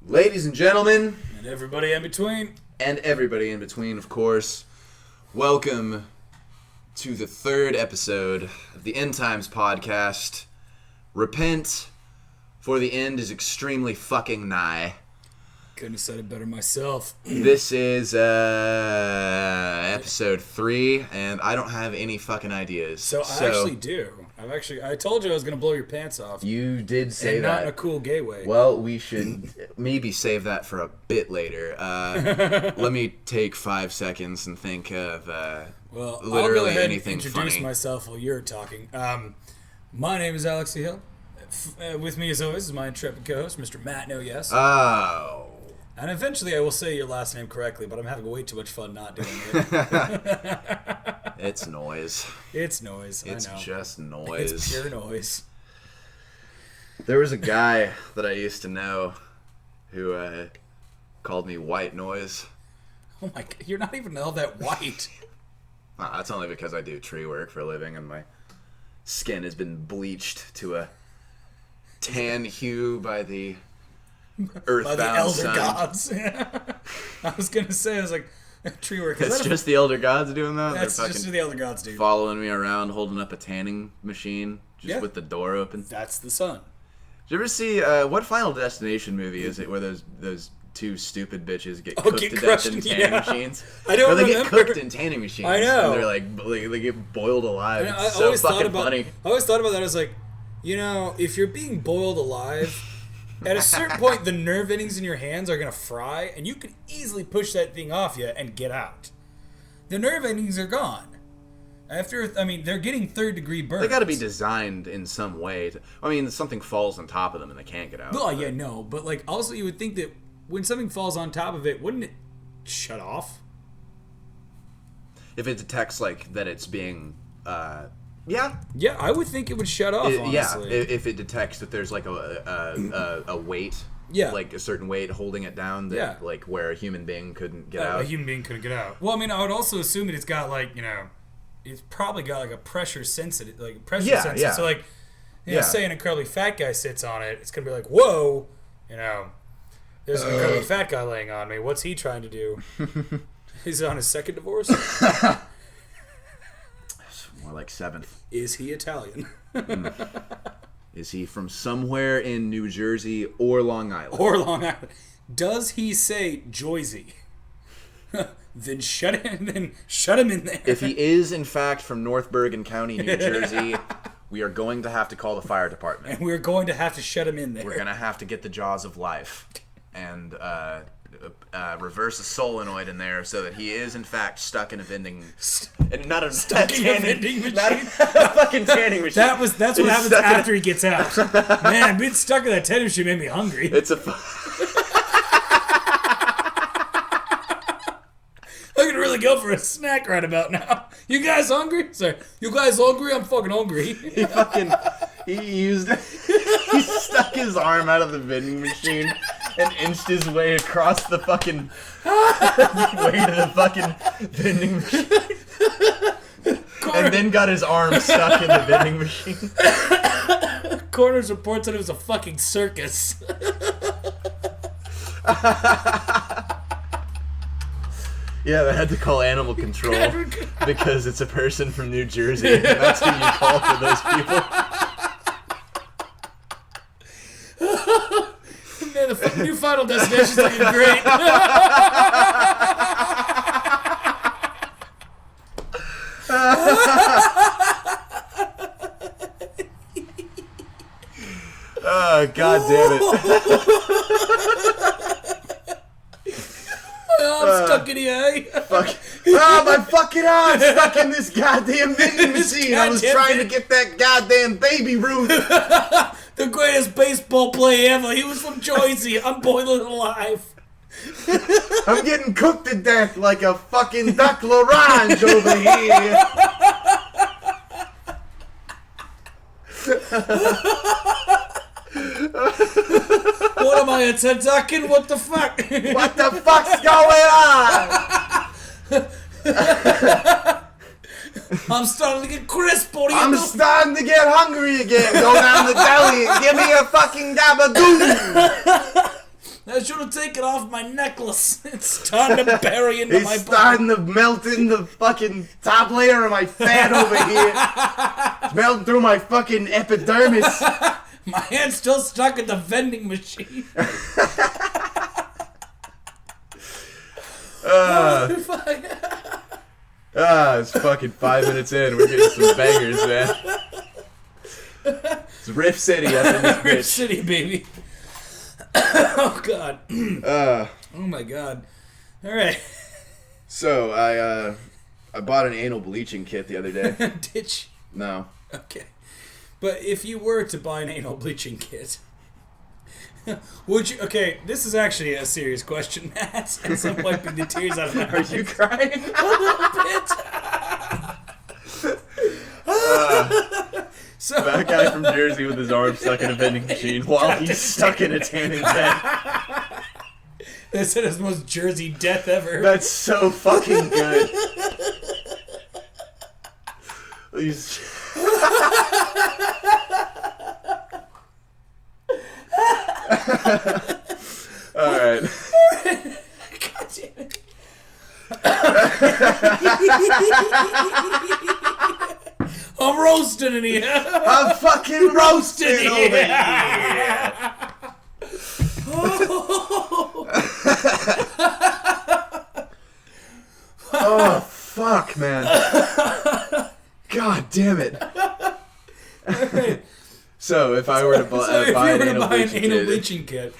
Ladies and gentlemen, and everybody in between, of course, welcome to the third episode of the End Times podcast. Repent, for the end is extremely fucking nigh. Couldn't have said it better myself. This is episode 3, and I don't have any fucking ideas. So I actually do. I told you I was going to blow your pants off. You did say and that. not in a cool gay way. Well, we should maybe save that for a bit later. Let me take 5 seconds and think of literally I'll go ahead anything and introduce funny. myself while you're talking. My name is Alec Hill. With me, as always, is my intrepid co-host, Mr. Matt No Yes. Oh. And eventually I will say your last name correctly, but I'm having way too much fun not doing it. It's noise. It's noise, It's I know. just noise. It's pure noise. There was a guy that I used to know who called me white noise. Oh my god, you're not even all that white. That's only because I do tree work for a living and my skin has been bleached to a tan hue by the earthbound By the elder sun. gods. I was going to say, I was like, tree work. It's just the elder gods doing that? That's They're just fucking the elder gods do. following me around holding up a tanning machine just with the door open. That's the sun. Did you ever see, what Final Destination movie is it where those two stupid bitches get cooked get to death crushed, in tanning yeah. machines? I don't Or they remember. get cooked in tanning machines. I know. And they're like they get boiled alive. I It's so always fucking funny. I always thought about that. I was like, you know, if you're being boiled alive, at a certain point, the nerve endings in your hands are going to fry, and you can easily push that thing off you and get out. The nerve endings are gone. They're getting third-degree burns. They got to be designed in some way. Something falls on top of them and they can't get out. Oh, yeah, no. But, like, also you would think that when something falls on top of it, wouldn't it shut off? If it detects, like, that it's being, yeah. Yeah, I would think it would shut off, honestly. Yeah, if it detects that there's, like, a weight. Yeah. Like, a certain weight holding it down that, like, where a human being couldn't get out. A human being couldn't get out. Well, I would also assume that it's got, like, it's probably got, like, a pressure sensitive, sensor. Yeah. So, like, say an incredibly fat guy sits on it, it's going to be like, whoa, there's an incredibly fat guy laying on me. What's he trying to do? He's on his second divorce? More like 7th. Is he Italian? Is he from somewhere in New Jersey or Long Island? Or Long Island. Does he say Joyzy? Then shut him in there. If he is, in fact, from North Bergen County, New Jersey, we are going to have to call the fire department. And we're going to have to shut him in there. We're going to have to get the jaws of life and reverse a solenoid in there so that he is, in fact, stuck in a vending... Not a vending machine. Not a fucking tanning machine. That's what happens after he gets out. Man, being stuck in that tanning machine made me hungry. It's a... I could really go for a snack right about now. You guys hungry? Sorry. You guys hungry? I'm fucking hungry. He stuck his arm out of the vending machine and inched his way across the fucking way to the fucking vending machine. And then got his arm stuck in the vending machine. Coroner's report said it was a fucking circus. Yeah, they had to call animal control because it's a person from New Jersey. And that's who you call for those people. Man, the new Final Destination's looking great. Oh, God damn it. I'm stuck in here. Fuck. Oh, my fucking arm's stuck in this goddamn vending machine. I was trying to get that goddamn baby Ruth. The greatest baseball player ever. He was from Jersey. I'm boiling alive. I'm getting cooked to death like a fucking duck l'orange over here. What am I, a turducken? What the fuck? What the fuck's going on? I'm starting to get crisp. What do you I'm do? starting to get hungry again. Go down the deli and give me a fucking gabagool. I should taking off my necklace. It's starting to bury into my It's starting to melt in the fucking top layer of my fat over here. It's melting through my fucking epidermis. My hand's still stuck in the vending machine. It's fucking 5 minutes in. We're getting some bangers, man. It's Riff City up in this bitch. Riff City, baby. Oh, God. Oh, my God. All right. So, I bought an anal bleaching kit the other day. Did you? No. Okay. But if you were to buy an anal bleaching kit, would you... Okay, this is actually a serious question, Matt. As I'm wiping the tears out of my eyes. Are you crying? A little bit. So That guy from Jersey with his arm stuck in a vending machine while he's stuck in a tanning bed. They said it's the most Jersey death ever. That's so fucking good. He's... Alright. God damn it. I'm roasting in here. I'm fucking roasting over here. Oh, fuck, man. God damn it. So, if I were to buy an anal bleaching kit,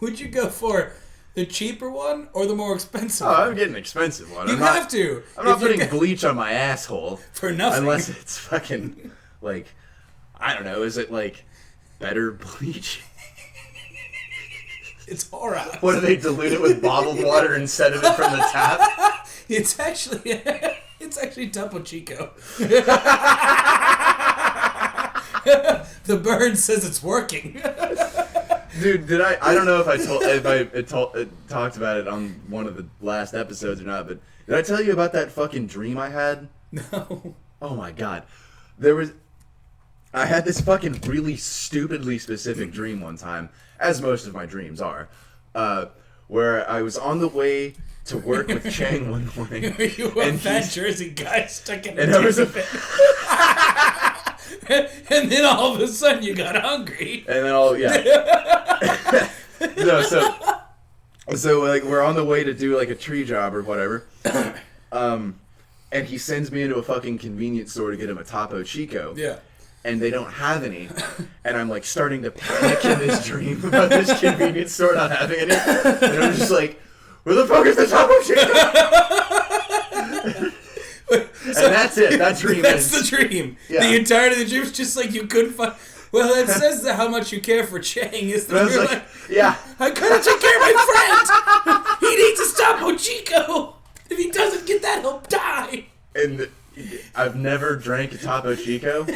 would you go for the cheaper one or the more expensive oh, one? I'm getting an expensive one. You have to. I'm not putting bleach on my asshole. For nothing. Unless it's fucking, like, I don't know, is it, like, better bleach? It's alright. What, do they dilute it with bottled water and set it from the tap? It's actually Topo Chico. The burn says it's working. Dude, I don't know if I talked about it on one of the last episodes or not, but did I tell you about that fucking dream I had? No. Oh my god. I had this fucking really stupidly specific dream one time, as most of my dreams are, where I was on the way to work with Chang one morning. You were a fat Jersey guy stuck in a bed. And then all of a sudden you got hungry. And then no, so like we're on the way to do like a tree job or whatever. And he sends me into a fucking convenience store to get him a Topo Chico. Yeah. And they don't have any. And I'm like starting to panic in this dream about this convenience store not having any. And I'm just like, where the fuck is the Topo Chico? And that's it. That dream That's ends. the dream. Yeah. The entirety of the dream is just like you couldn't find. Well, that says that how much you care for Chang. Is that you're like, yeah. I couldn't take care of my friend. He needs a Topo Chico. If he doesn't get that, he'll die. And I've never drank a Topo Chico.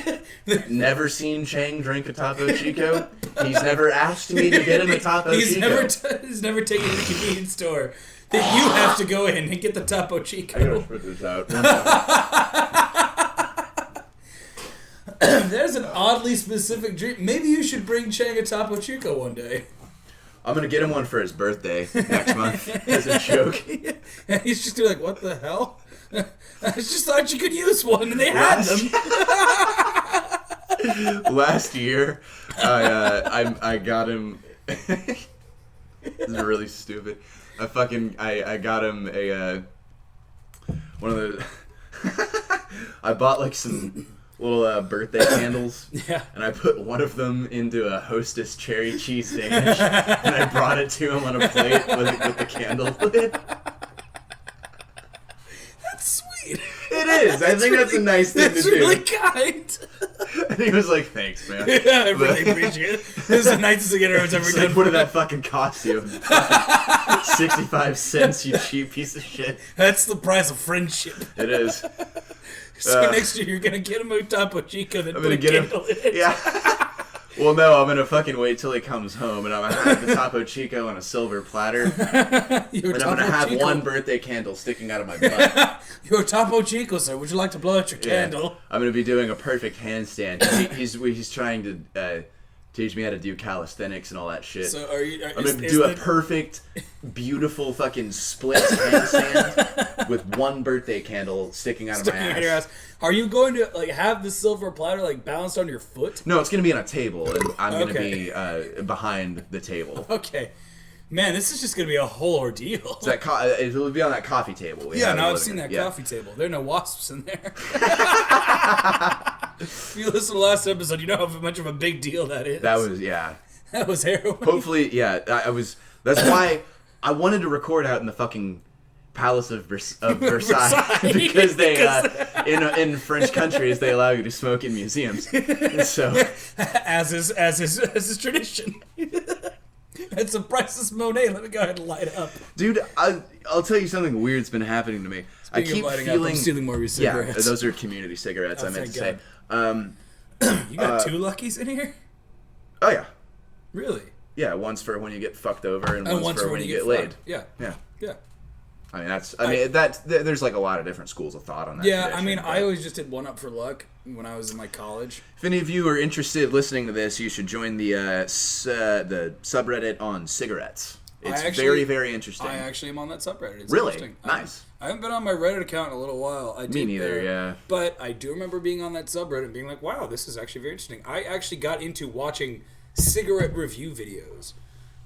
Never seen Chang drink a Topo Chico. He's never asked me to get him a Topo Chico. He's never taken to the convenience store that you have to go in and get the Topo Chico. I gotta put this out. There's an oddly specific dream. Maybe you should bring Chang a Topo Chico one day. I'm gonna get him one for his birthday next month as a joke. And he's just like, what the hell? I just thought you could use one, and they had them. Last year, I got him. This is really stupid. I got him a one of the. I bought like some little birthday candles. Yeah. And I put one of them into a Hostess cherry cheese Danish, and I brought it to him on a plate with the candle lid. That's sweet. It is. I think that's a nice thing to That's do. really kind. And he was like, "Thanks, man." Yeah, I really appreciate it. This is the nicest thing anyone's ever It's done. like, what did that fucking cost you? 65 cents, you cheap piece of shit. That's the price of friendship. It is. So next year you're gonna get him a Topo Chico, then I'm put gonna a get him. candle in it. Yeah. Well, no, I'm gonna fucking wait till he comes home, and I'm gonna have the Topo Chico on a silver platter, Your and I'm Topo gonna have Chico. one birthday candle sticking out of my butt. Your Topo Chico, sir. Would you like to blow out your candle? I'm gonna be doing a perfect handstand. He's trying to Teach me how to do calisthenics and all that shit. So are you? I'm gonna do a perfect, beautiful fucking split handstand with one birthday candle sticking out of my ass. Your ass. Are you going to like have the silver platter like balanced on your foot? No, it's gonna be on a table, and I'm gonna be behind the table. Okay. Man, this is just gonna be a whole ordeal. So it will be on that coffee table. Yeah, no, I've seen that coffee table. There are no wasps in there. If you listen to the last episode, you know how much of a big deal that is. That was heroin. Hopefully, That's why I wanted to record out in the fucking Palace of Versailles because they in French countries they allow you to smoke in museums. So as is tradition. It's a priceless Monet. Let me go ahead and light up. Dude, I'll tell you something weird's been happening to me. I keep feeling... I'm stealing more of your cigarettes. Yeah, those are community cigarettes, I meant to say. You got 2 Luckies in here? Oh, yeah. Really? Yeah, one's for when you get fucked over and one's for when you get laid. Yeah. Yeah. Yeah. I mean, there's like a lot of different schools of thought on that. Yeah, I mean, I always just did one up for luck when I was in like college. If any of you are interested listening to this, you should join the subreddit on cigarettes. It's very, very interesting. I actually am on that subreddit. It's really? Interesting. Nice. I haven't been on my Reddit account in a little while. Me neither, yeah. But I do remember being on that subreddit and being like, wow, this is actually very interesting. I actually got into watching cigarette review videos.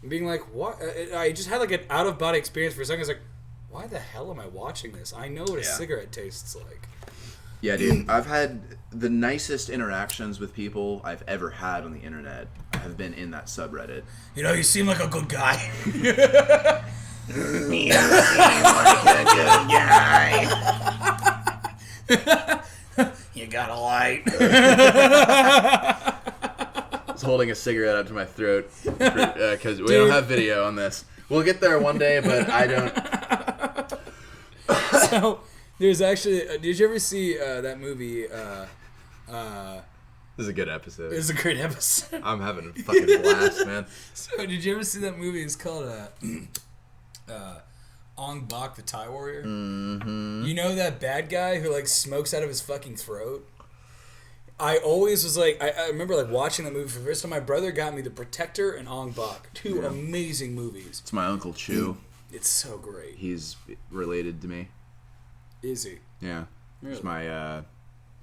And being like, what? I just had like an out-of-body experience for a second. I was like, why the hell am I watching this? I know what a cigarette tastes like. Yeah, dude. I've had the nicest interactions with people I've ever had on the internet have been in that subreddit. You know, you seem like a good guy. You seem like a good guy. You got a light. I was holding a cigarette up to my throat because we don't have video on this. We'll get there one day, but I don't... So, there's actually... did you ever see that movie... This is a good episode. It's a great episode. I'm having a fucking blast, man. So, did you ever see that movie? It's called Ong Bak, the Thai Warrior. Mm-hmm. You know that bad guy who like smokes out of his fucking throat? I always was like, I remember like watching that movie for the first time. My brother got me The Protector and Ong Bak, 2 amazing movies. It's my Uncle Chu. It's so great. He's related to me. Is he? Yeah. Really? He's my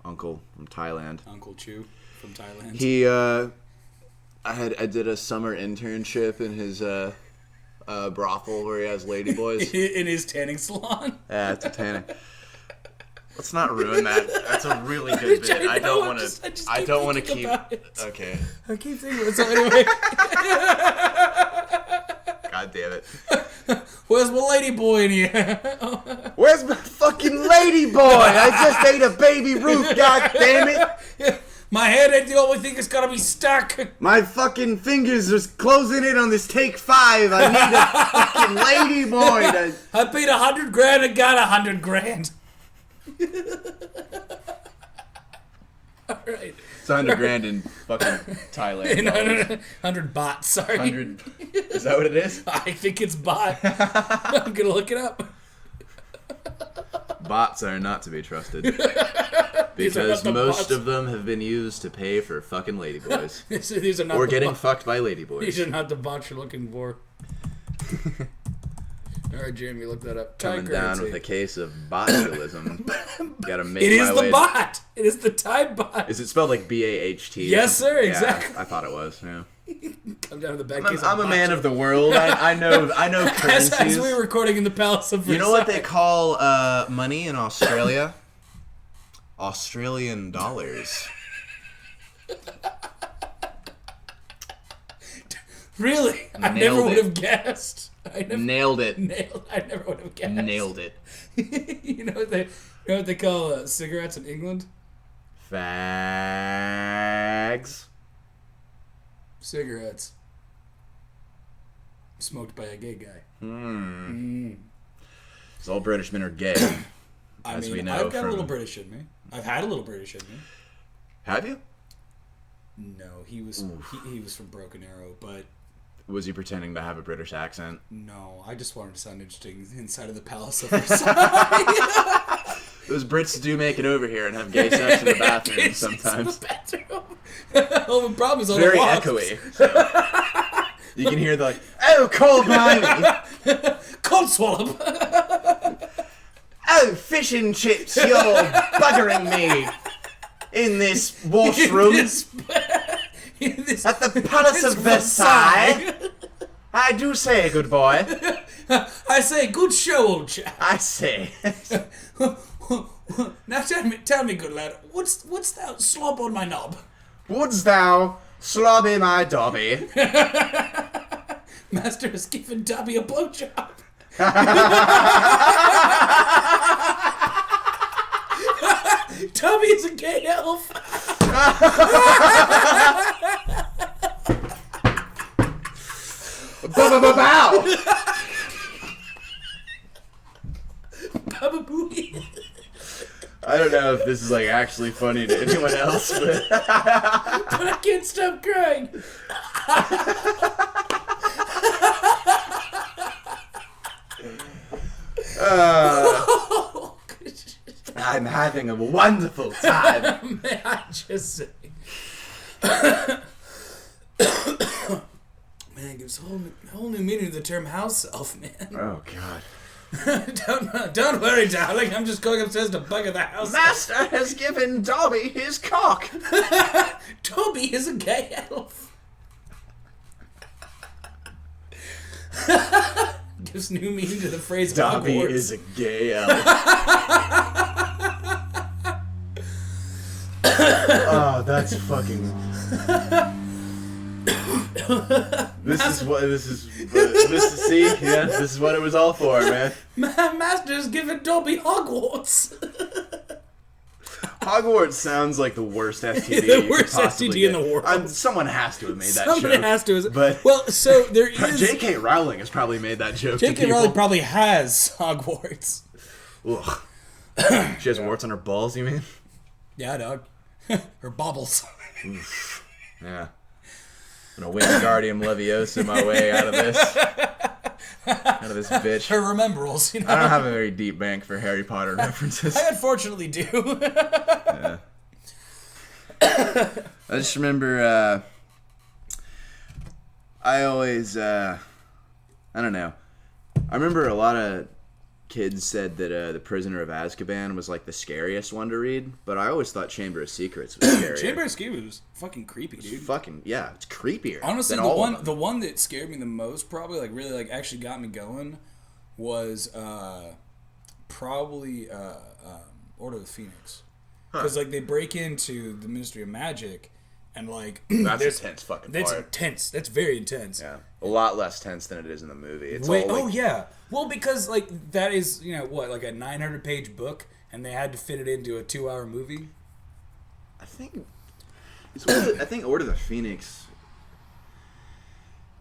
uncle from Thailand. Uncle Chu from Thailand. He I did a summer internship in his brothel where he has ladyboys. In his tanning salon. Yeah, it's a tanning. Let's not ruin that. That's a really good bit. I don't want to. I don't want to keep. Okay. I keep thinking. So anyway. God damn it. Where's my lady boy in here? Where's my fucking lady boy? I just ate a baby Ruth. God damn it. My head ain't the only thing that's gotta be stuck. My fucking fingers are closing in on this take 5. I need a fucking lady boy. I paid $100,000 and got $100,000. Alright. It's $100,000 in fucking Thailand. 100 baht, sorry. 100. Is that what it is? I think it's baht. I'm gonna look it up. Bots are not to be trusted. Because most of them have been used to pay for fucking ladyboys. These are not or getting fucked by ladyboys. These are not the bots you're looking for. Alright, Jamie, look that up. Coming down with a case of botulism. Gotta make it my is way. The bot! It is the Thai bot! Is it spelled like B-A-H-T? Yes, sir, exactly. Yeah, I thought it was, yeah. Come down to the back. I'm a man of the world. I know currencies. As we were recording in the Palace of Versailles. You know what they call money in Australia? Australian dollars. Really? I never would have guessed. Nailed it. I never would have guessed. Nailed it. You know what they call cigarettes in England? Fags. Cigarettes. Smoked by a gay guy. Because all British men are gay. We know I've got a little British in me. I've had a little British in me. Have you? No, he was from Broken Arrow, but... Was he pretending to have a British accent? No, I just wanted to sound interesting inside of the Palace of Versailles. Those Brits do make it over here and have gay sex in the bathroom sometimes. Well, the problem is all very the wasps. echoey. So. You can hear the like, oh, cold blimey. Cold swallow. Oh, fish and chips, you're buggering me in this washroom at the Palace of Versailles. I do say, good boy. I say, good show, old chap. I say. Now tell me, good lad, what's that slob on my knob? Wouldst thou slobby my dobby? Master has given Dobby a blowjob. Dobby is a gay elf. Bow. Baba Booey. I don't know if this is like actually funny to anyone else, but I can't stop crying. I'm having a wonderful time. May I just say? Man, it gives a whole new meaning to the term house elf, man. Oh, God. Don't worry, darling. I'm just going upstairs to bugger the house. Master has given Dobby his cock. Dobby is a gay elf. Gives new meaning to the phrase Dobby Hogwarts. is a gay elf. Oh, that's fucking... This is what it was all for, man. Master's given Dobby Hogwarts. Hogwarts sounds like the worst STD. The worst STD in the world. Someone has to have made that Somebody joke. has to. But well, so there is. J.K. Rowling has probably made that joke. J.K. Rowling probably has Hogwarts. Ugh. She has warts on her balls, you mean? Yeah, dog. Her baubles. Yeah. I'm gonna Wingardium Leviosa my way out of this. Out of this bitch. Her rememberals, you know. I don't have a very deep bank for Harry Potter references. I unfortunately do. Yeah. I just remember, I always, I don't know. I remember a lot of kids said that The Prisoner of Azkaban was like the scariest one to read, but I always thought Chamber of Secrets was scarier. Chamber of Secrets was fucking creepy, dude. It's creepier. Honestly, than the one that scared me the most, probably like really like actually got me going, was probably Order of the Phoenix, because like they break into the Ministry of Magic, and like that's intense fucking That's part. intense. That's very intense. Yeah, a lot less tense than it is in the movie. It's Wait, all like, oh yeah. Well, because like that is like a 900-page book, and they had to fit it into a 2-hour movie. I think Order of the Phoenix.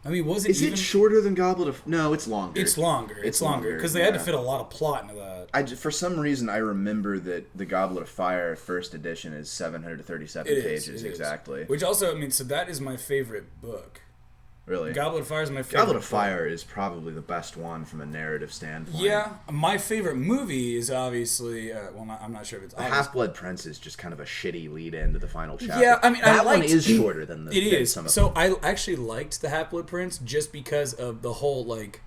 I mean, was it? Is it shorter than Goblet of? No, it's longer. It's longer. It's longer because they had to fit a lot of plot into that. For some reason, I remember that the Goblet of Fire first edition is 737 pages exactly. Which also, I mean, so that is my favorite book. Really? Goblet of Fire is my favorite. Goblet of Fire is probably the best one from a narrative standpoint. Yeah, my favorite movie is obviously I'm not sure if it's The Half-Blood Prince is just kind of a shitty lead-in to the final chapter. Yeah, I mean, that one is shorter than the. It is. Some of so I actually liked the Half-Blood Prince just because of the whole like.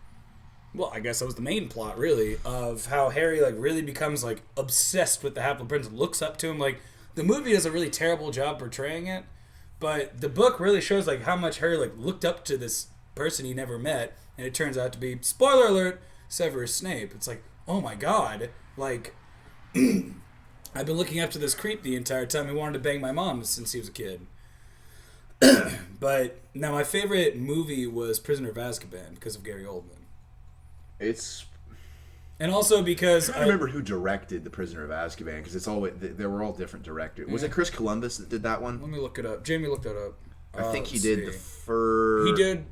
Well, I guess that was the main plot, really, of how Harry like really becomes like obsessed with the Half-Blood Prince, looks up to him. Like the movie does a really terrible job portraying it, but the book really shows like how much Harry like looked up to this person he never met, and it turns out to be, spoiler alert, Severus Snape. It's like, oh my god, like I've been looking up to this creep the entire time. He wanted to bang my mom since he was a kid. But now my favorite movie was Prisoner of Azkaban because of Gary Oldman. And also because I remember who directed The Prisoner of Azkaban, because it's always they were all different directors. Was it Chris Columbus that did that one? Let me look it up. Jamie looked that up. I think he did the first. He did.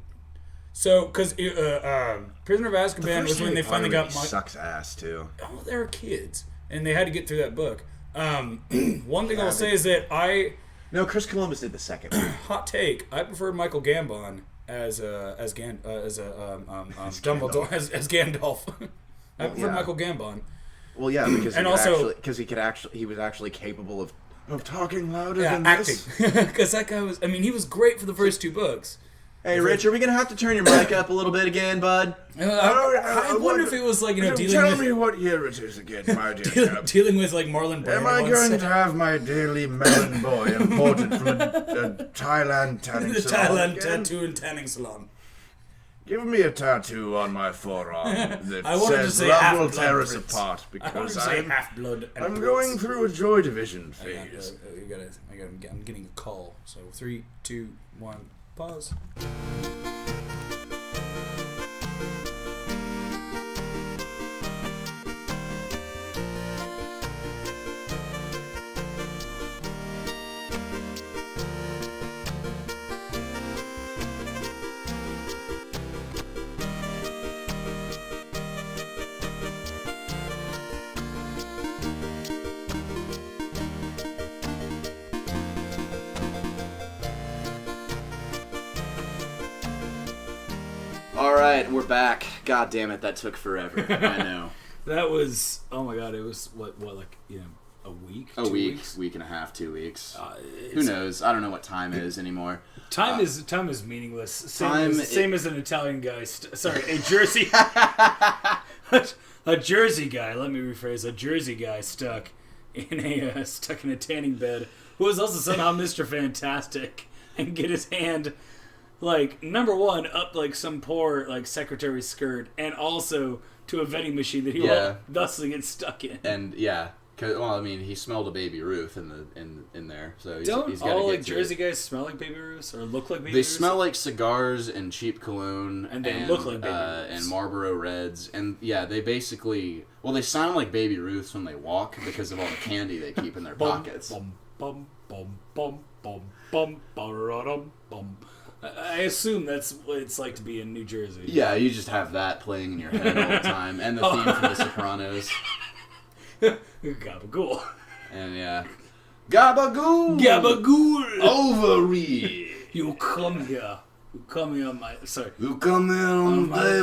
So, because Prisoner of Azkaban was when they finally got. Sucks ass too. Oh, they were kids, and they had to get through that book. One thing I'll say is that No, Chris Columbus did the second one. Hot take. I prefer Michael Gambon as Dumbledore as Gandalf. I prefer Michael Gambon. Well, yeah, because and he was actually capable of of talking louder Yeah, than acting. this? Because that guy was... I mean, he was great for the first 2 books. Hey, Rich, are we gonna have to turn your mic up a little bit again, bud? I wonder if it was like, dealing Tell with... me what year it is again, my dear chap. dealing with like Marlon Brando. Am I going to have my daily melon boy imported from a Thailand tanning the salon Thailand again? tattoo and tanning salon? Give me a tattoo on my forearm that I wanted to says say love will Half-Blood, tear us Prince. apart I wanted because to say Half-Blood and I'm Prince. going through a Joy Division phase. I'm getting a call. So 3, 2, 1, pause. Alright, we're back. God damn it, that took forever. I know. That was, oh my god, it was what like, a week? A 2 week, weeks? week and a half, 2 weeks. It's- Who knows? I don't know what time is anymore. Time is meaningless. Time Same as an Italian guy. A Jersey, a Jersey guy. Let me rephrase: a Jersey guy stuck in a tanning bed, who was also somehow Mr. Fantastic, and get his hand, like, number one, up like some poor like secretary's skirt, and also to a vending machine that he will thusly get stuck in. And yeah. Well, I mean, he smelled a Baby Ruth in there, so he's Don't got to all get like to Jersey it. guys smell like Baby Ruths or look like Baby They Ruths? smell like cigars and cheap cologne, And they look like Baby Ruths. and Marlboro Reds, and yeah, they basically they sound like Baby Ruths when they walk because of all the candy they keep in their pockets. Bum, bum, bum, bum, bum, bum, ba-da-dum, bum. I assume that's what it's like to be in New Jersey. Yeah, you just have that playing in your head all the time, and the theme from The Sopranos. Gabagool. And yeah, Gabagool, Gabagool. ovary. You come here. You come here, my... Sorry. You come here on the day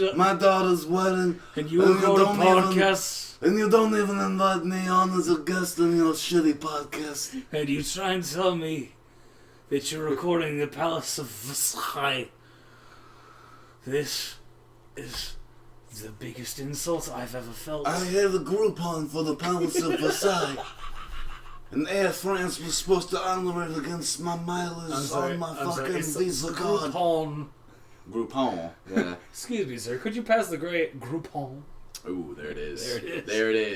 of my daughter's wedding, And you go to podcasts. and you don't even invite me on as a guest on your shitty podcast. And you try and tell me that you're recording the Palace of Versailles. This is the biggest insult I've ever felt. I have a Groupon for the Palace of Versailles. And Air France was supposed to honor it against my mileage on my fucking Visa card. Groupon. Groupon. Yeah. Excuse me, sir. Could you pass the great Groupon? Ooh, there it is. There it is. There it is.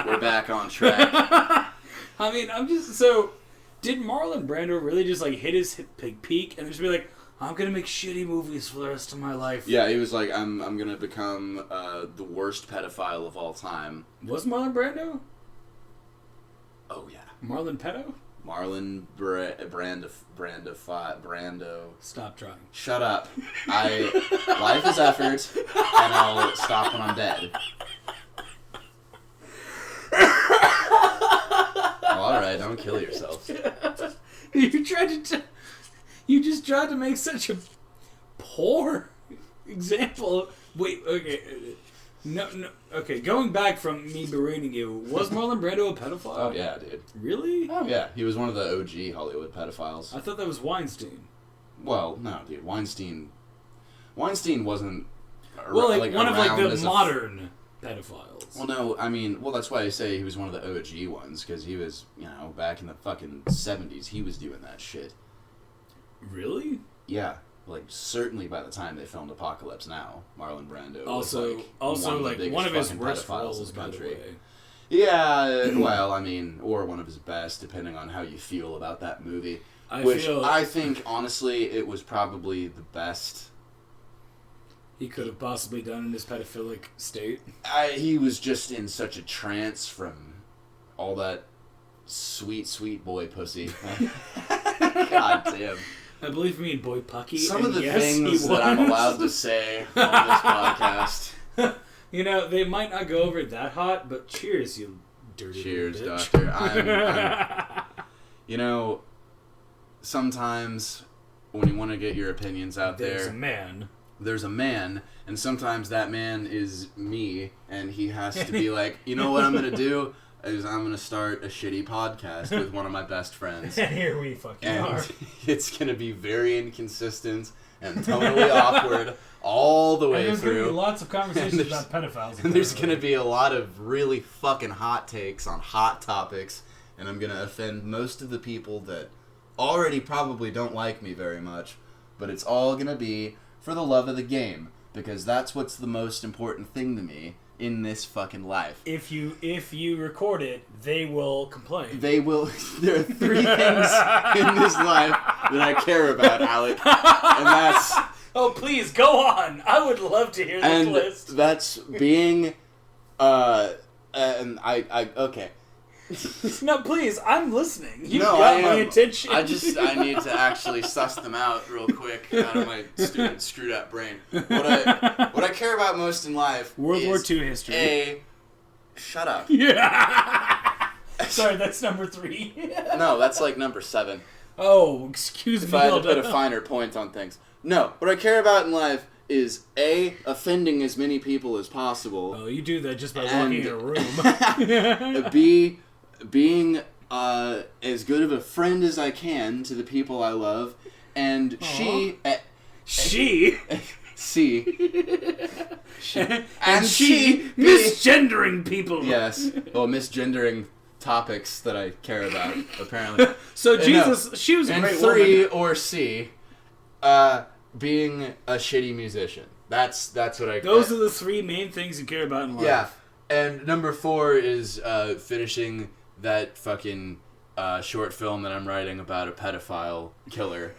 We're back on track. I mean, I'm just... So, did Marlon Brando really just, like, hit his peak and just be like, I'm gonna make shitty movies for the rest of my life? Yeah, he was like, I'm gonna become the worst pedophile of all time. Was Marlon Brando? Oh yeah. Marlon Pedo? Marlon Brando. Stop trying. Shut up. Life is effort, and I'll stop when I'm dead. Alright, don't kill yourself. You just tried to make such a poor example. Wait, okay. No. Okay, going back from me berating you, was Marlon Brando a pedophile? Oh yeah, dude. Really? Oh yeah, he was one of the OG Hollywood pedophiles. I thought that was Weinstein. Well, no, dude. Weinstein wasn't. Well, like one of like around the as modern pedophiles. Well, no, I mean, that's why I say he was one of the OG ones, because he was, back in the fucking 70s, he was doing that shit. Really? Yeah, like, certainly by the time they filmed Apocalypse Now, Marlon Brando Also, was, one of his fucking worst pedophiles roles, in the by the country. way. Yeah, well, I mean, or one of his best, depending on how you feel about that movie. I think, honestly, it was probably the best he could have possibly done in his pedophilic state. He was just in such a trance from all that sweet, sweet boy pussy. God damn. I believe me and Boy Pucky. Some of the yes, things that I'm allowed to say on this podcast. They might not go over that hot, but cheers, you dirty Cheers, little bitch. doctor. Sometimes when you want to get your opinions out There's a man. And sometimes that man is me, and he has to be like, you know what I'm going to do? is I'm going to start a shitty podcast with one of my best friends. And here we fucking are. And it's going to be very inconsistent and tonally awkward all the way there's through. There's going to be lots of conversations about pedophiles. And there's going to be a lot of really fucking hot takes on hot topics. And I'm going to offend most of the people that already probably don't like me very much. But it's all going to be for the love of the game. Because that's what's the most important thing to me in this fucking life. If you record it, they will complain. They will. There are 3 things in this life that I care about, Alec. And that's... Oh, please, go on. I would love to hear this list. And that's being... okay. No, please, I'm listening. You've No, got my attention. I need to actually suss them out real quick out of my stupid screwed up brain. What I care about most in life World is War II history. Shut up. Yeah. Sorry, that's number 3. No, that's like number 7. Oh, excuse me. If I had to put a finer point on things. No, what I care about in life is A, offending as many people as possible. Oh, you do that just by walking in a room. B, being as good of a friend as I can to the people I love, and she. C. And she misgendering people. Yes. Well, misgendering topics that I care about, apparently. So Jesus, she was a and great 3 woman. or C, being a shitty musician. That's what I. Those are the 3 main things you care about in life. Yeah. And number 4 is finishing that fucking short film that I'm writing about a pedophile killer.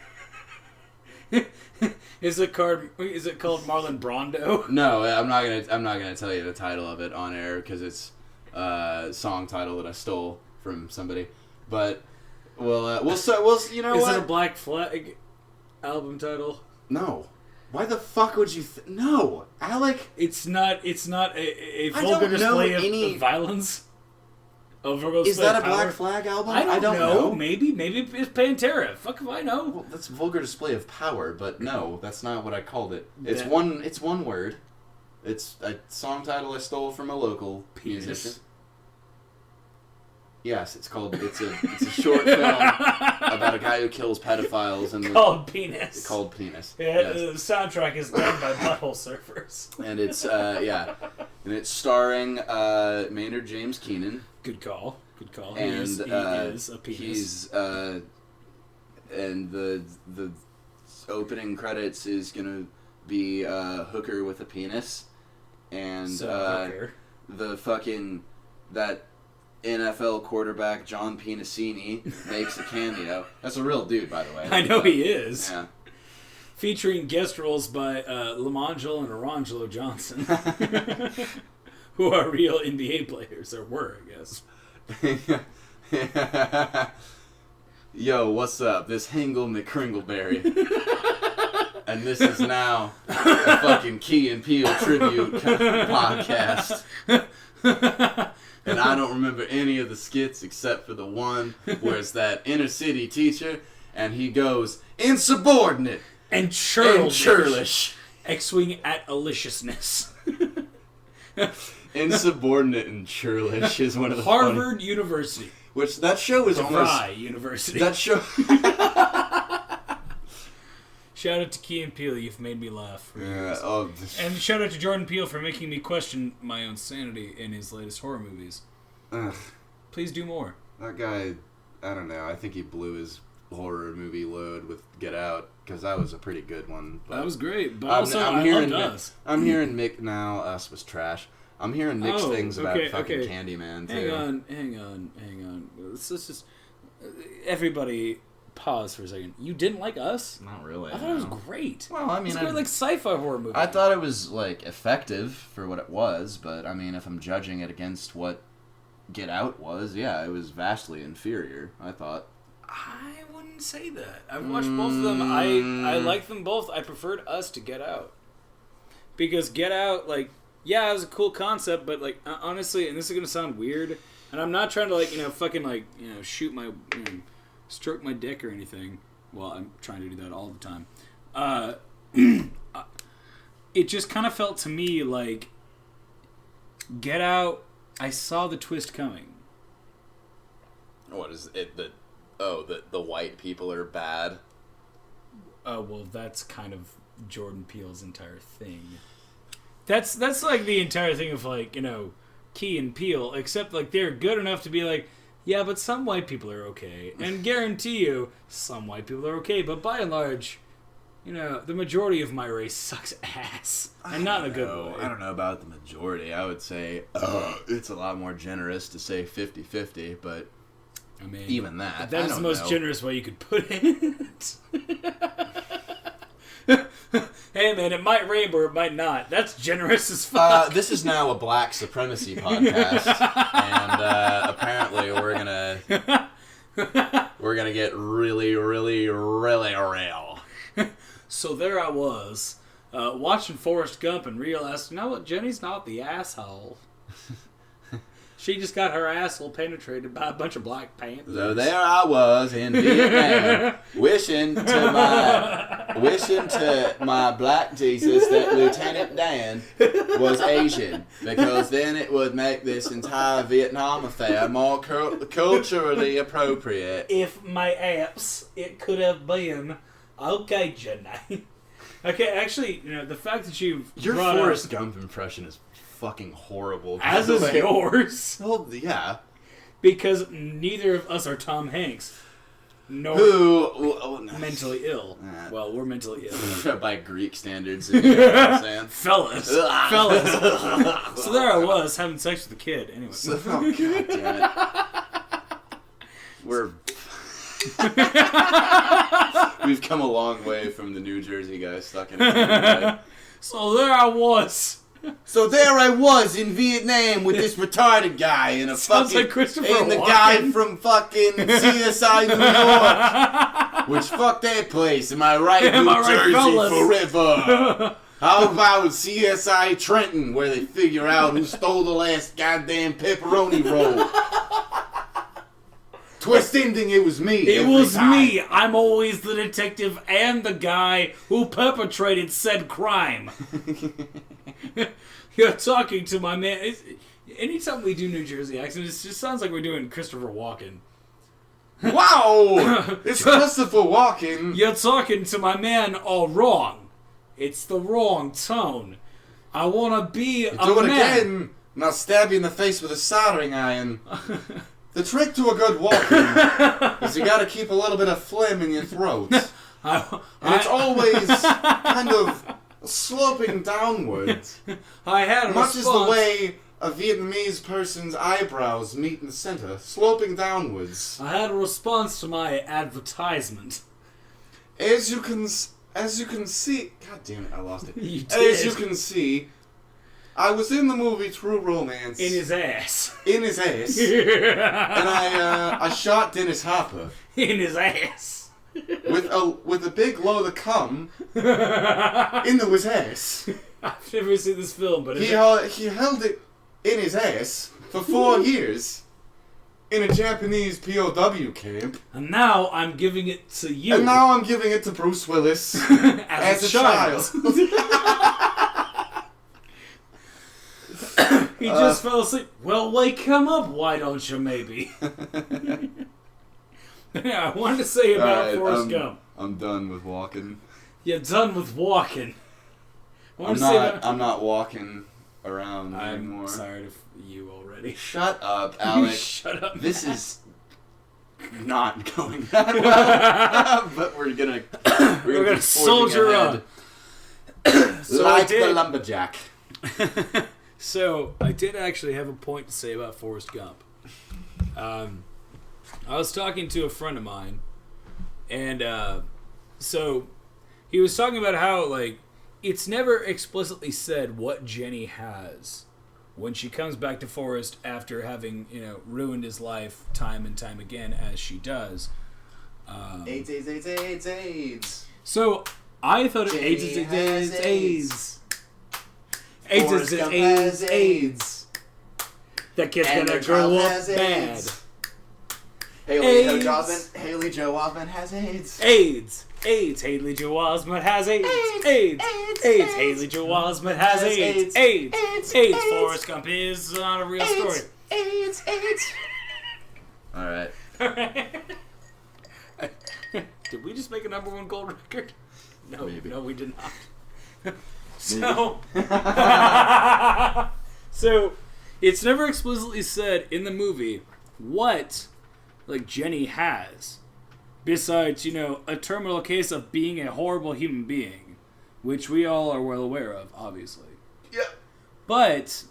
Is it called Marlon Brando? No, I'm not gonna tell you the title of it on air because it's a song title that I stole from somebody. But we'll you know Is what? it a Black Flag album title? No. Why the fuck would you? No, Alec. It's not a I vulgar don't know display any- of violence. Is that a Black Flag album? I don't know. Maybe it's Pantera. Fuck if I know. Well, that's a vulgar display of power, but no, that's not what I called it. It's That- one word. It's a song title I stole from a local musician. Yes, it's a short film about a guy who kills pedophiles and Called Penis. Called Penis. Yeah, Yes. the soundtrack is done by Butthole Surfers. And it's and it's starring Maynard James Keenan. Good call. And He is a penis. he's and the opening credits is gonna be a hooker with a penis, and hooker. the fucking that NFL quarterback John Penisini makes a cameo. That's a real dude, by the way. I know he is. Yeah. Featuring guest roles by Lamangelo and Orangelo Johnson, who are real NBA players, or were, I guess. Yo, what's up? This Hingle McCringleberry. And this is now a fucking Key and Peele tribute podcast. And I don't remember any of the skits except for the one where it's that inner city teacher and he goes, insubordinate And churlish. X-wing at aliciousness. Insubordinate and churlish is one of the Harvard University. Which that show is almost... Fry University. That show... Shout out to Key and Peele, you've made me laugh. Yeah, and shout out to Jordan Peele for making me question my own sanity in his latest horror movies. Please do more. That guy, I don't know, I think he blew his horror movie load with Get Out, because that was a pretty good one. But that was great, but I'm also I'm I hearing, loved Us. I'm hearing Mick now, Us was trash. I'm hearing mixed things about fucking okay. Candyman, too. Hang on. Let's just... Everybody... Pause for a second. You didn't like Us? Not really. I thought it was great. Well, I mean, it's a great, like, sci-fi horror movie. I thought it was like effective for what it was, but I mean, if I'm judging it against what Get Out was, yeah, it was vastly inferior. I thought. I wouldn't say that. I've watched both of them. I like them both. I preferred Us to Get Out because Get Out, like, yeah, it was a cool concept, but like honestly, and this is gonna sound weird, and I'm not trying to shoot my. Stroke my dick or anything. Well, I'm trying to do that all the time. It just kind of felt to me like Get Out, I saw the twist coming. What is it? The white people are bad. Well, that's kind of Jordan Peele's entire thing. That's like the entire thing of like, you know, Key and Peele, except like they're good enough to be like, yeah, but some white people are okay, and guarantee you, some white people are okay, but by and large, you know, the majority of my race sucks ass, and not in a good way. I don't know about the majority. I would say it's a lot more generous to say 50-50, but I mean, even that, that is the most generous way you could put it. Hey man, it might rain or it might not. That's generous as fuck. This is now a black supremacy podcast, and apparently we're gonna get really, really, really real. So there I was, watching Forrest Gump and realized, you know what, Jenny's not the asshole. She just got her asshole penetrated by a bunch of Black Panthers. So there I was in Vietnam, wishing to my black Jesus that Lieutenant Dan was Asian, because then it would make this entire Vietnam affair more culturally appropriate. If my apps, it could have been okay, Jenny. Okay, actually, you know, the fact that your Forrest Gump impression is fucking horrible. As is yours. Well, yeah. Because neither of us are Tom Hanks. Nor mentally ill. Well, we're mentally ill. By Greek standards. You know what I'm saying? Fellas. So there I was, having sex with a kid. Anyway. Oh, God damn it. We've come a long way from the New Jersey guy stuck in a So there I was. So there I was in Vietnam with this retarded guy and a Sounds fucking like Christopher and the Walken. guy from fucking CSI New York. Which fuck that place, am I right? Am New I right, Jersey fellas? forever. How about CSI Trenton, where they figure out who stole the last goddamn pepperoni roll? Twist ending, it was me. It was me. I'm always the detective and the guy who perpetrated said crime. You're talking to my man. Anytime we do New Jersey accents, it just sounds like we're doing Christopher Walken. Wow! It's Christopher Walken. You're talking to my man all wrong. It's the wrong tone. I want to be a Do it man. again, and I'll stab you in the face with a soldering iron. The trick to a good walking is you gotta keep a little bit of phlegm in your throat. And it's always kind of sloping downwards. I had a Much response. as the way a Vietnamese person's eyebrows meet in the center, sloping downwards. I had a response to my advertisement. As you can see... God damn it, I lost it. You did. As you can see, I was in the movie True Romance. In his ass. In his ass. And I shot Dennis Hopper. In his ass. With a big load of cum into his ass. I've never seen this film, but He held it in his ass for 4 years in a Japanese POW camp. And now I'm giving it to you. And now I'm giving it to Bruce Willis as a child. He just fell asleep. Well, wake him up, why don't you, maybe? Yeah, I wanted to say about Forrest Gump. I'm done with walking. You're done with walking. I'm not walking around anymore. I'm tired of you already. Shut up, Alec. Shut up. This is not going that well. But we're gonna soldier on. So like the lumberjack. So I did actually have a point to say about Forrest Gump. I was talking to a friend of mine, and so he was talking about how, like, it's never explicitly said what Jenny has when she comes back to Forrest after having, you know, ruined his life time and time again, as she does. AIDS. So I thought it Jenny has AIDS. Forrest Gump has AIDS. That kid's And gonna the grow child up has bad. AIDS. AIDS. Haley Joe Osment has AIDS. AIDS. Haley Joe Osment has AIDS. AIDS. Haley Joe Osment has AIDS. AIDS. Forrest Gump is not a real story. Alright. Did we just make a #1 gold record? No, Maybe. no, we did not. So it's never explicitly said in the movie what, like, Jenny has, besides, you know, a terminal case of being a horrible human being, which we all are well aware of, obviously. Yeah. But,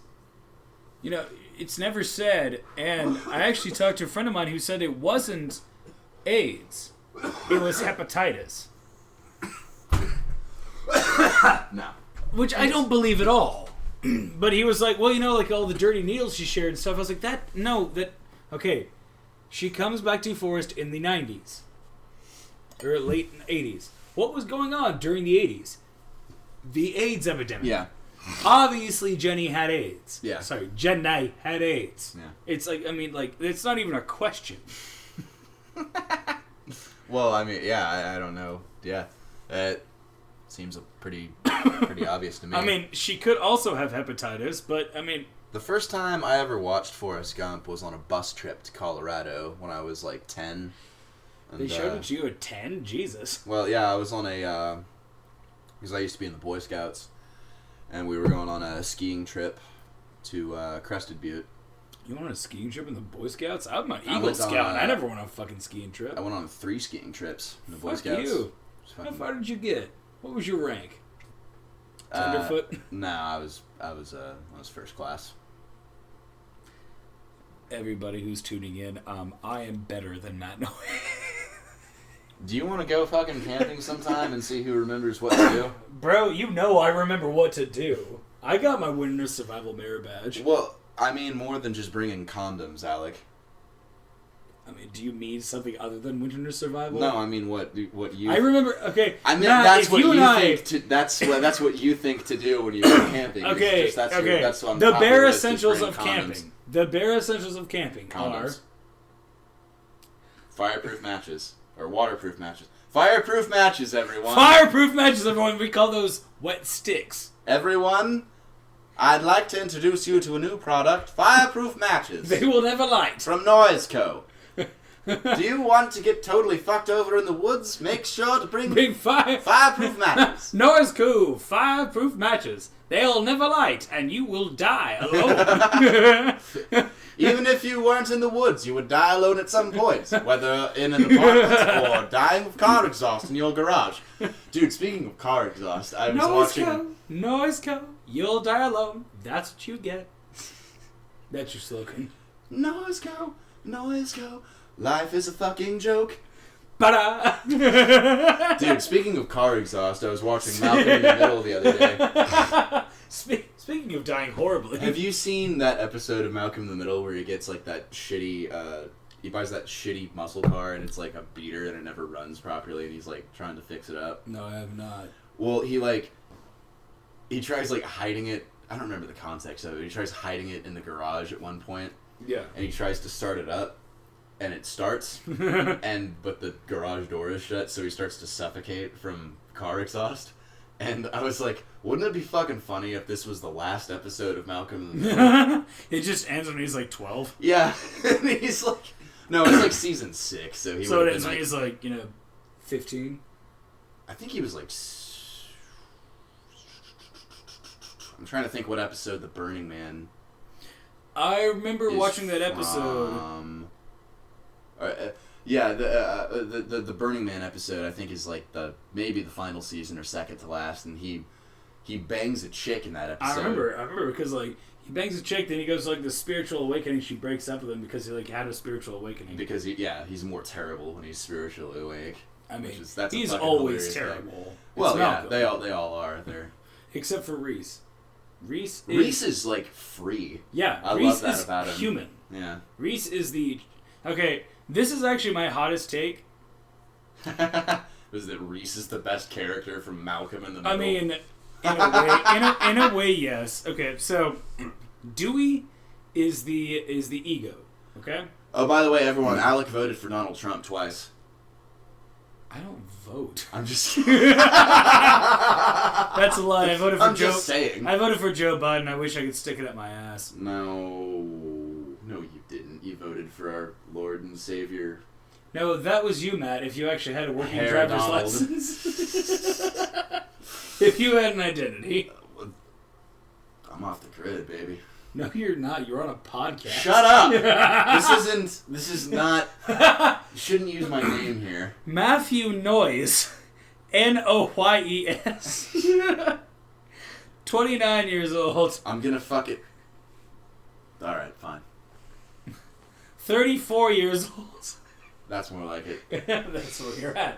you know, it's never said, and I actually talked to a friend of mine who said it wasn't AIDS. It was hepatitis. No. Which I don't believe at all. But he was like, well, you know, like all the dirty needles she shared and stuff. I was like, okay. She comes back to Forrest in the 90s. Or late 80s. What was going on during the 80s? The AIDS epidemic. Yeah. Obviously, Jenny had AIDS. Yeah. Sorry, Jenny had AIDS. Yeah. It's like, I mean, like, it's not even a question. Well, I mean, yeah, I don't know. Yeah. It seems pretty obvious to me. I mean, she could also have hepatitis, but, I mean... The first time I ever watched Forrest Gump was on a bus trip to Colorado when I was like 10. And, They showed it to you at 10? Jesus. Well, yeah, I was on a... because I used to be in the Boy Scouts. And we were going on a skiing trip to Crested Butte. You went on a skiing trip in the Boy Scouts? I'm an I Eagle went on, Scout, and I never went on a fucking skiing trip. I went on 3 skiing trips in the Boy Fuck Scouts. you. It's How fucking- far did you get? What was your rank? Tenderfoot? No, I was first class. Everybody who's tuning in, I am better than Matt Noe. Do you want to go fucking camping sometime and see who remembers what to do? Bro, you know I remember what to do. I got my Wilderness Survival Merit badge. Well, I mean more than just bringing condoms, Alec. I mean, do you mean something other than Wilderness Survival? No, I mean what you. I remember. Okay, I mean Matt, that's if what you you and I, think. That's what you think to do when you go camping. It's Okay, just, that's okay. That's on The top of bare your list is essentials bring of condoms. camping. The bare essentials of camping Condoms. are Fireproof matches or waterproof matches. Fireproof matches, everyone. fireproof matches. Everyone, we call those wet sticks. Everyone, I'd like to introduce you to a new product: fireproof matches They will never light. from Noise Co. Do you want to get totally fucked over in the woods? Make sure to bring Big fire. fireproof matches. Noise cool. Fireproof matches. They'll never light, and you will die alone. Even if you weren't in the woods, you would die alone at some point, whether in an apartment or dying of car exhaust in your garage. Dude, speaking of car exhaust, I was watching... Noise co. You'll die alone. That's what you get. That's your slogan. Noise Co. Noise Co. Life is a fucking joke. Ba-da! Dude, speaking of car exhaust, I was watching Malcolm in the Middle the other day. Speaking of dying horribly. Have you seen that episode of Malcolm in the Middle where he gets like that shitty, he buys that shitty muscle car and it's like a beater and it never runs properly and he's like trying to fix it up? No, I have not. Well, he tries like hiding it. I don't remember the context of it. He tries hiding it in the garage at one point. Yeah. And he tries to start it up. And it starts, but the garage door is shut, so he starts to suffocate from car exhaust. And I was like, wouldn't it be fucking funny if this was the last episode of Malcolm in the Middle? It just ends when he's like 12. Yeah, and he's like, no, it's like season 6, so he So would it have ends been when like, he's like, 15. I think he was like, I'm trying to think what episode The Burning Man I remember is watching that episode. from. Yeah, the Burning Man episode I think is like maybe the final season or second to last, and he bangs a chick in that episode. I remember because like he bangs a chick, then he goes like the spiritual awakening. She breaks up with him because he like had a spiritual awakening. Because he's more terrible when he's spiritually awake. I mean, That's a he's fucking always hilarious thing. terrible. Well, It's yeah, Malcolm. they all are. They're Except for Reese. Reese is like free. Yeah, I Reese love that is about him. human. Yeah. Reese is the... Okay, this is actually my hottest take. Was that Reese is the best character from Malcolm in the Middle? I mean, in a way, yes. Okay, so Dewey is the ego. Okay. Oh, by the way, everyone, Alec voted for Donald Trump twice. I don't vote. I'm just. That's a lie. I voted for I'm Joe. just saying. I voted for Joe Biden. I wish I could stick it up my ass. No, you didn't. You voted for our Lord and Savior. No, that was you, Matt, if you actually had a working Hair driver's Donald. license. If you had an identity. I'm off the grid, baby. No, you're not. You're on a podcast. Shut up! This is not... You shouldn't use my name here. Matthew Noyes. Noyes. 29 years old. I'm gonna fuck it. Alright, fine. 34 years old. That's more like it. That's where you're at.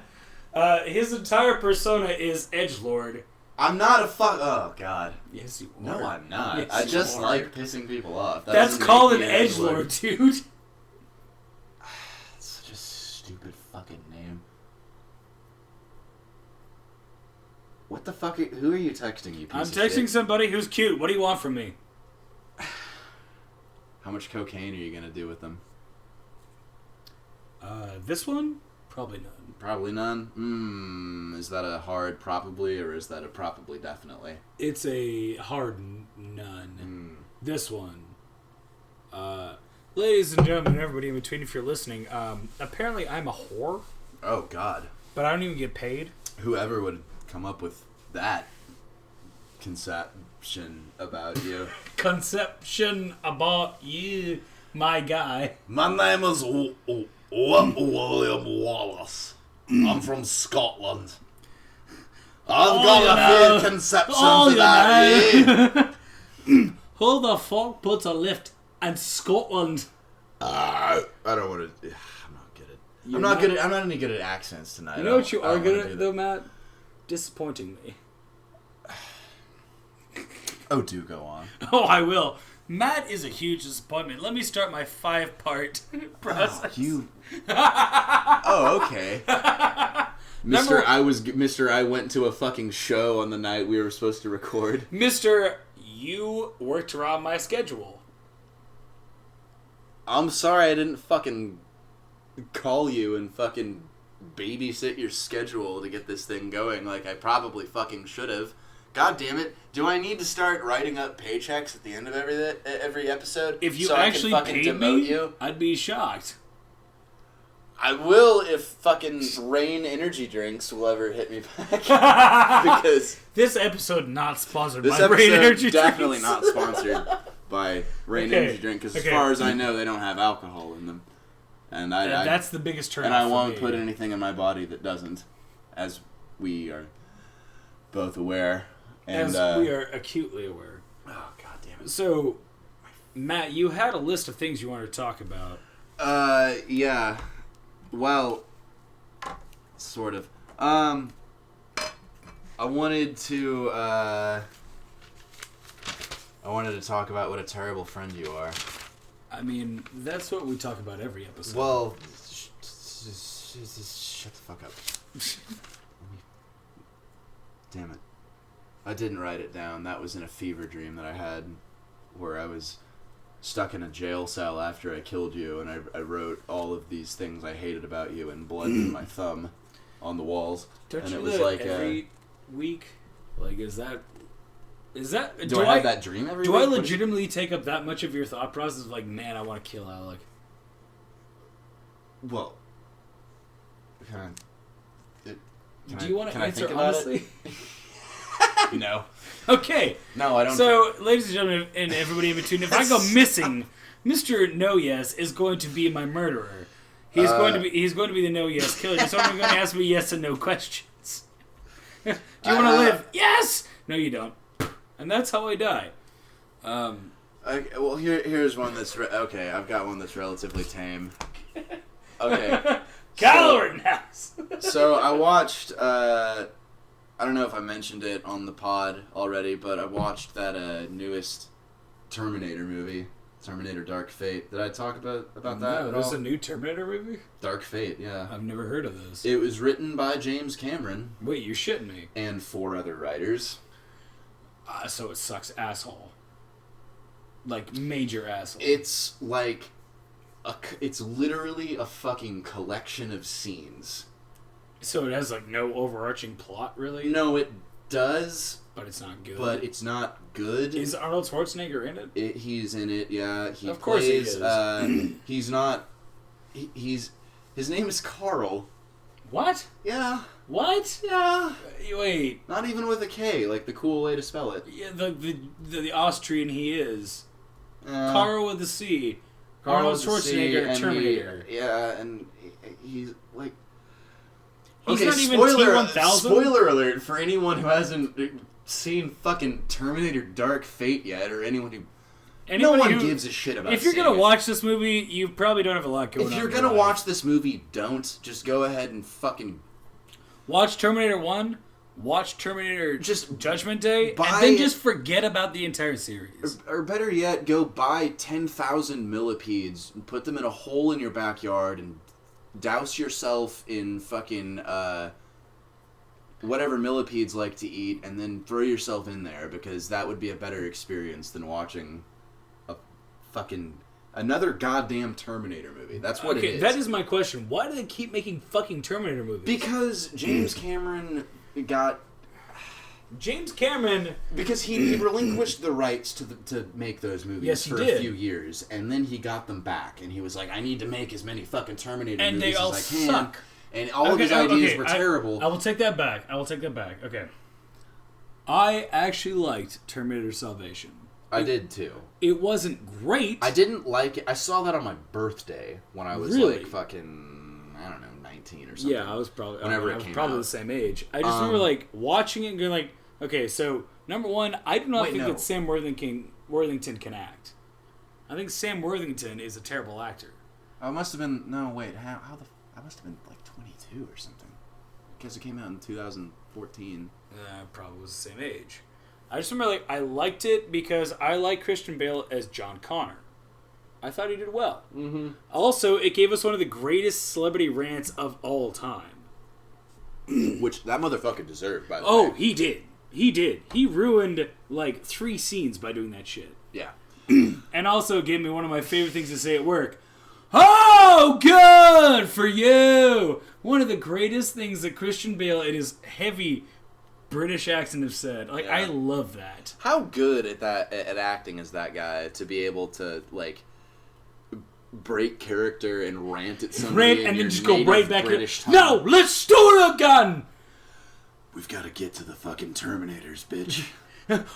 His entire persona is edgelord. I'm not a fuck... Oh, God. Yes, you are. No, I'm not. Yes, I just you are. like pissing people off. That That's doesn't called an make me edgelord, dude. It's such a stupid fucking name. What the fuck? Who are you texting, you piece I'm of texting shit? somebody who's cute. What do you want from me? How much cocaine are you gonna do with them? This one? Probably none. Probably none. Is that a hard probably, or is that a probably definitely? It's a hard none. This one. Ladies and gentlemen, and everybody in between, if you're listening, apparently I'm a whore, Oh God. but I don't even get paid. Whoever would come up with that conception about you? Conception about you, my guy. My name is William Wallace. I'm from Scotland. I've got a few conceptions about you. Who the fuck puts a lift in Scotland? I don't want to. I'm not good at. You're I'm not not- good at. I'm not any good at accents tonight. You know what you I are don't good wanna at, do though, Matt? Disappointing me. that. Oh, do go on. Oh, I will. Matt is a huge disappointment. Let me start my 5-part process. Oh, okay. Mr. I went to a fucking show on the night we were supposed to record. Mr. You worked around my schedule. I'm sorry I didn't fucking call you and fucking babysit your schedule to get this thing going like I probably fucking should have. God damn it. Do I need to start writing up paychecks at the end of every episode? If you so actually I can fucking paid demote me, you? I'd be shocked. I will if fucking Rain energy drinks will ever hit me back. Because This episode not sponsored this by Rain episode Energy definitely Drinks. not sponsored by Rain Okay, energy drink. Because okay. as far as I know, they don't have alcohol in them. And That's the biggest turn. And I won't put anything in my body that doesn't, as we are both aware. And, As we are acutely aware. Oh, God damn it. So, Matt, you had a list of things you wanted to talk about. Yeah. Well, sort of. I wanted to talk about what a terrible friend you are. I mean, that's what we talk about every episode. Well, shut the fuck up. Damn it. I didn't write it down. That was in a fever dream that I had where I was stuck in a jail cell after I killed you, and I wrote all of these things I hated about you in blood with my thumb on the walls. Don't and you it do was that like every week? Like, is that... Do I have that dream every Do week? I legitimately take up that much of your thought process of like, man, I want to kill Alec? Well, Do you want to can I answer think about honestly? it? No. Okay. No, I don't. So, ladies and gentlemen, and everybody in between, if I go missing, Mr. No Yes is going to be my murderer. He's going to be the No Yes killer. He's only going to ask me yes and no questions. Do you want to live? Yes. No, you don't. And that's how I die. Okay, well, here's one that's okay. I've got one that's relatively tame. Okay. Kyle Rittenhouse. So I watched. I don't know if I mentioned it on the pod already, but I watched that newest Terminator movie, Terminator: Dark Fate. Did I talk about that No, at there's all? a new Terminator movie? Dark Fate, yeah. I've never heard of this. It was written by James Cameron Wait, you're shitting me. and 4 other writers. So it sucks asshole. Like, major asshole. It's like it's literally a fucking collection of scenes. So it has, like, no overarching plot, really? No, it does, But it's not good. But it's not good. Is Arnold Schwarzenegger in it? He's in it, yeah. He of course plays, he is. He's not... His name is Carl. What? Yeah. What? Yeah. Wait. Not even with a K, like the cool way to spell it. Yeah, the Austrian he is. Carl with a C. Arnold Schwarzenegger, Terminator. And he's like... He's okay, not even T-1000? Spoiler alert for anyone who hasn't seen fucking Terminator Dark Fate yet, or anyone who... no one gives a shit about it. If you're going to watch this movie, you probably don't have a lot going on. If you're going to watch this movie, don't. Just go ahead and fucking... Watch Terminator 1, watch Terminator Judgment Day, and then just forget about the entire series. Or better yet, go buy 10,000 millipedes and put them in a hole in your backyard and douse yourself in fucking whatever millipedes like to eat, and then throw yourself in there, because that would be a better experience than watching a fucking another goddamn Terminator movie. That's what it is. That is my question. Why do they keep making fucking Terminator movies? Because James Cameron got... Because he relinquished the rights to make those movies for a few years, and then he got them back, and he was like, I need to make as many fucking Terminator movies as I can. Suck. And all of his ideas were terrible. I will take that back. Okay. I actually liked Terminator Salvation. I did too. It wasn't great. I didn't like it. I saw that on my birthday when I was like fucking, I don't know, 19 or something. Yeah, I was probably the same age. I just remember like watching it and going like, okay, so number one, I do not think that Sam Worthington can act. I think Sam Worthington is a terrible actor. I must have been I must have been like 22 or something, because it came out in 2014. Probably was the same age. I just remember like I liked it because I like Christian Bale as John Connor. I thought he did well. Mm-hmm. Also, it gave us one of the greatest celebrity rants of all time. Which that motherfucker deserved, by the way. Oh, he did. He ruined like 3 scenes by doing that shit. Yeah. And also gave me one of my favorite things to say at work. Oh, good for you! One of the greatest things that Christian Bale in his heavy British accent have said. Like, I love that. How good at acting is that guy to be able to like break character and rant at somebody and then just go right back in. Tongue. No, let's do it again! We've got to get to the fucking Terminators, bitch.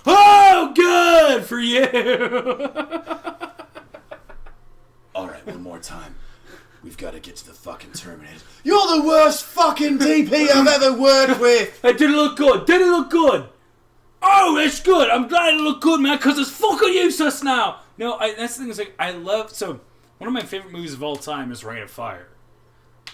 Oh, good for you! Alright, one more time. We've got to get to the fucking Terminators. You're the worst fucking DP I've ever worked with! Hey, did it look good? Oh, it's good! I'm glad it looked good, man, because it's fucking useless now! No, that's the thing, is like, one of my favorite movies of all time is Reign of Fire.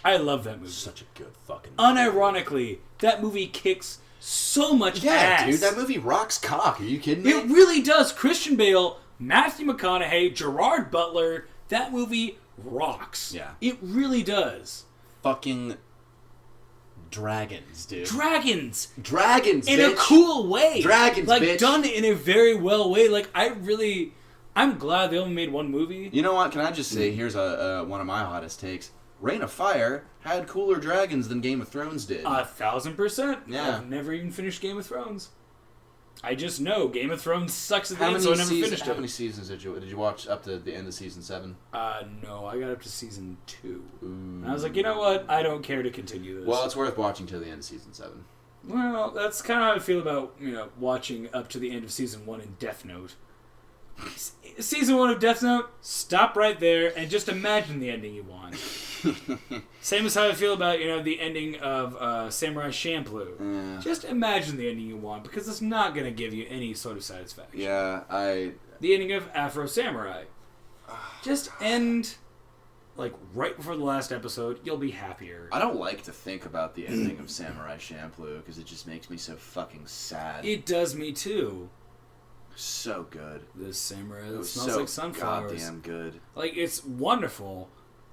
I love that movie. Such a good fucking movie. Unironically, that movie kicks so much ass. Yeah, dude, that movie rocks cock. Are you kidding me? It really does. Christian Bale, Matthew McConaughey, Gerard Butler, that movie rocks. Yeah. It really does. Fucking dragons, dude. Dragons, in a cool way. Dragons, like, bitch. Done in a very well way. Like, I'm glad they only made one movie. You know what? Can I just say, here's one of my hottest takes. Reign of Fire had cooler dragons than Game of Thrones did. 1,000%. Yeah. I've never even finished Game of Thrones. I just know Game of Thrones sucks at the end, so I never finished it. How many seasons did you watch up to the end of season 7? No, I got up to season 2. And I was like, you know what? I don't care to continue this. Well, it's worth watching till the end of season 7. Well, that's kind of how I feel about, watching up to the end of season 1 in Death Note. Season 1 of Death Note, stop right there and just imagine the ending you want. Same as how I feel about, the ending of Samurai Champloo. Yeah. Just imagine the ending you want, because it's not going to give you any sort of satisfaction. Yeah, The ending of Afro Samurai. Just end, like, right before the last episode. You'll be happier. I don't like to think about the ending of Samurai Champloo, because it just makes me so fucking sad. It does me, too. So good. This samurai that smells like sunflowers. Goddamn good. Like, it's wonderful.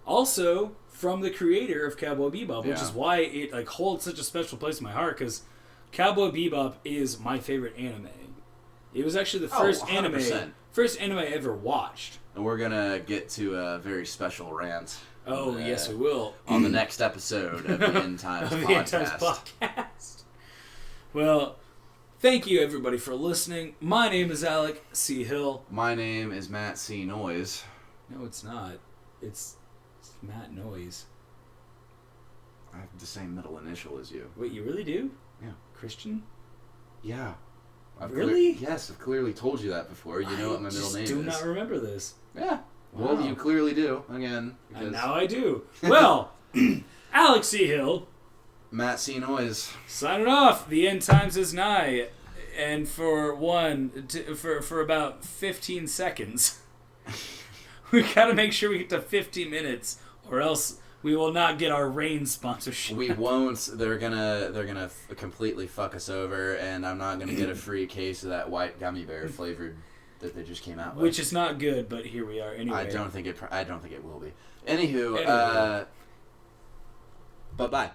Also, from the creator of Cowboy Bebop, which is why it holds such a special place in my heart, because Cowboy Bebop is my favorite anime. It was actually the first anime I ever watched. And we're gonna get to a very special rant. Oh, yes, we will. On the next episode of the End Times podcast. Well, Thank you, everybody, for listening. My name is Alec C. Hill. My name is Matt C. Noise. No, it's not. It's Matt Noise. I have the same middle initial as you. Wait, you really do? Yeah. Christian? Yeah. Really? Yes, I've clearly told you that before. You know what my middle name is. I do not remember this. Yeah. Wow. Well, you clearly do. Again. And now I do. Well, Alex C. Hill. Matt C. Noise. Signing off. The end times is nigh. And for about 15 seconds, we gotta make sure we get to 50 minutes, or else we will not get our Reign sponsorship. We won't. They're gonna completely fuck us over, and I'm not gonna get a free case of that white gummy bear flavored that they just came out with. Which is not good, but here we are anyway. I don't think it will be. Anywho, bye bye.